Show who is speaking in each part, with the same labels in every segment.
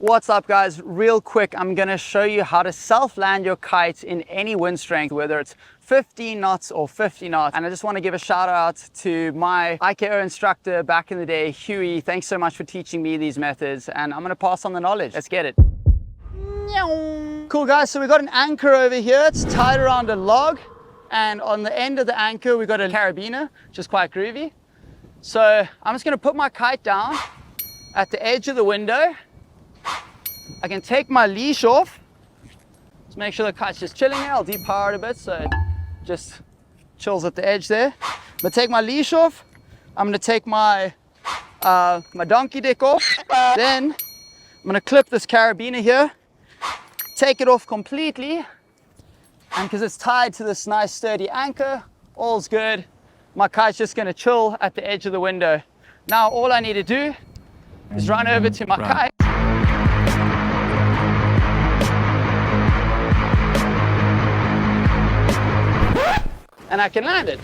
Speaker 1: What's up guys, real quick, I'm gonna show you how to self-land your kite in any wind strength, whether it's 15 knots or 50 knots. And I just want to give a shout out to my IKO instructor back in the day, Huey. Thanks so much for teaching me these methods, and I'm gonna pass on the knowledge. Let's get it. Cool guys, so we got an anchor over here. It's tied around a log, and on the end of the anchor we got a carabiner, which is quite groovy. So I'm just gonna put my kite down at the edge of the window. I can take my leash off. Just make sure the kite's just chilling there. I'll depower it a bit so it just chills at the edge there. I'm gonna take my leash off. I'm gonna take my my donkey dick off. Then I'm gonna clip this carabiner here, take it off completely, and because it's tied to this nice sturdy anchor, all's good. My kite's just gonna chill at the edge of the window. Now all I need to do is run over to my kite. And I can land it.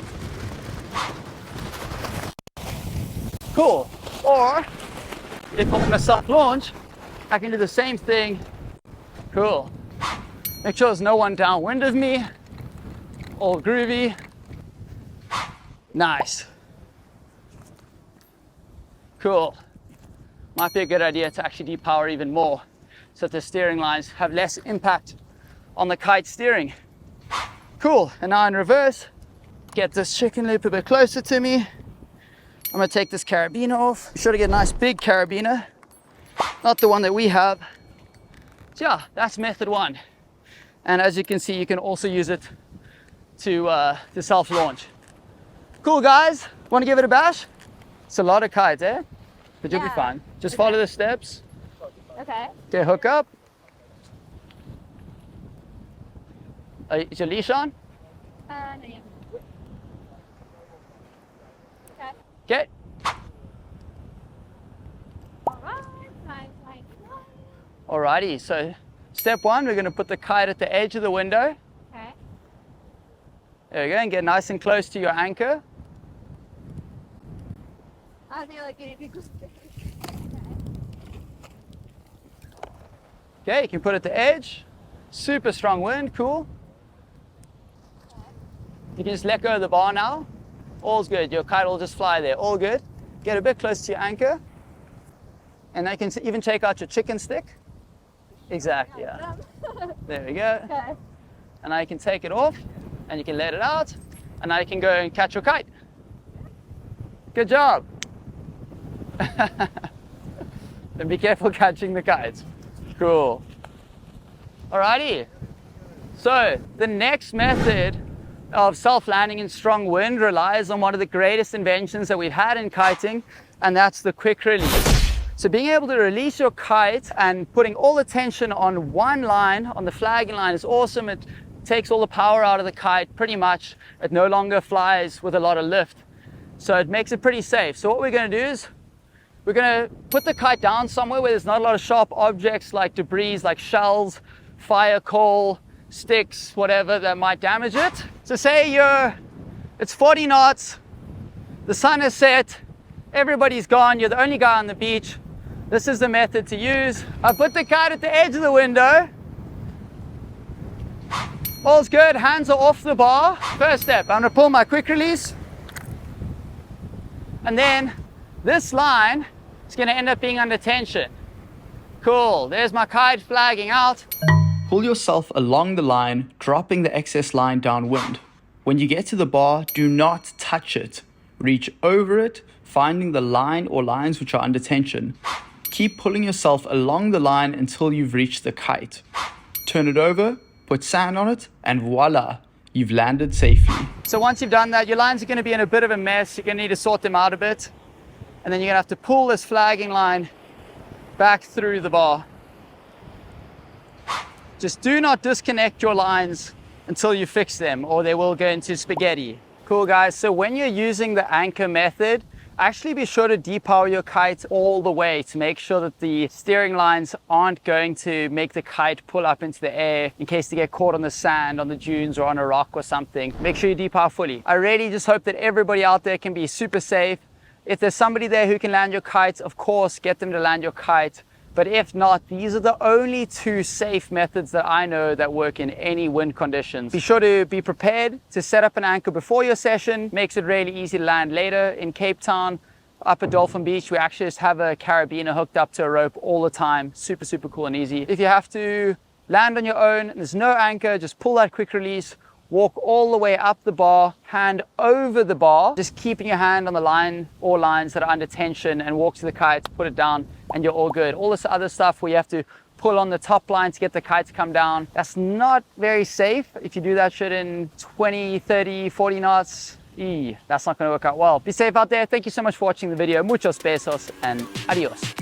Speaker 1: Cool. Or if I'm gonna self launch, I can do the same thing. Cool. Make sure there's no one downwind of me. All groovy. Nice. Cool. Might be a good idea to actually depower even more so that the steering lines have less impact on the kite steering. Cool. And now in reverse, get this chicken loop a bit closer to me. I'm gonna take this carabiner off. Be sure to get a nice big carabiner, not the one that we have. So yeah, that's method one. And as you can see, you can also use it to self-launch. Cool guys, wanna give it a bash? It's a lot of kites, eh? But you'll be fine. Just follow the steps.
Speaker 2: Okay.
Speaker 1: Okay, hook up. Is your leash on?
Speaker 2: No, yeah.
Speaker 1: Okay. Alrighty, so step one, we're going to put the kite at the edge of the window.
Speaker 2: Okay.
Speaker 1: There we go, and get nice and close to your anchor. Okay, you can put it at the edge. Super strong wind, cool. You can just let go of the bar now. All's good, your kite will just fly there, all good. Get a bit close to your anchor. And I can even take out your chicken stick. Exactly, yeah. There we go.
Speaker 2: Okay.
Speaker 1: And now you can take it off and you can let it out. And now you can go and catch your kite. Good job. Then be careful catching the kites. Cool. Alrighty. So the next method of self-landing in strong wind relies on one of the greatest inventions that we've had in kiting, and that's the quick release. So being able to release your kite and putting all the tension on one line, on the flagging line, is awesome. It takes all the power out of the kite pretty much. It no longer flies with a lot of lift. So it makes it pretty safe. So what we're going to do is we're going to put the kite down somewhere where there's not a lot of sharp objects like debris, like shells, fire coal, sticks, whatever that might damage it. So say it's 40 knots, the sun has set, everybody's gone, you're the only guy on the beach. This is the method to use. I put the kite at the edge of the window. All's good, hands are off the bar. First step, I'm gonna pull my quick release. And then this line is gonna end up being under tension. Cool, there's my kite flagging out.
Speaker 3: Pull yourself along the line, dropping the excess line downwind. When you get to the bar, do not touch it. Reach over it, finding the line or lines which are under tension. Keep pulling yourself along the line until you've reached the kite. Turn it over, put sand on it, and voila, you've landed safely.
Speaker 1: So once you've done that, your lines are going to be in a bit of a mess. You're going to need to sort them out a bit. And then you're going to have to pull this flagging line back through the bar. Just do not disconnect your lines until you fix them, or they will go into spaghetti. Cool guys, so when you're using the anchor method, actually be sure to depower your kite all the way to make sure that the steering lines aren't going to make the kite pull up into the air in case they get caught on the sand, on the dunes, or on a rock or something. Make sure you depower fully. I really just hope that everybody out there can be super safe. If there's somebody there who can land your kite, of course, get them to land your kite. But if not, these are the only two safe methods that I know that work in any wind conditions. Be sure to be prepared to set up an anchor before your session. Makes it really easy to land later. In Cape Town, up at Dolphin Beach, we actually just have a carabiner hooked up to a rope all the time. Super, super cool and easy. If you have to land on your own and there's no anchor, just pull that quick release, walk all the way up the bar, hand over the bar, just keeping your hand on the line or lines that are under tension, and walk to the kite, put it down, and you're all good. All this other stuff where you have to pull on the top line to get the kite to come down, that's not very safe. If you do that shit in 20, 30, 40 knots, that's not going to work out well. Be safe out there. Thank you so much for watching the video. Muchos besos and adios.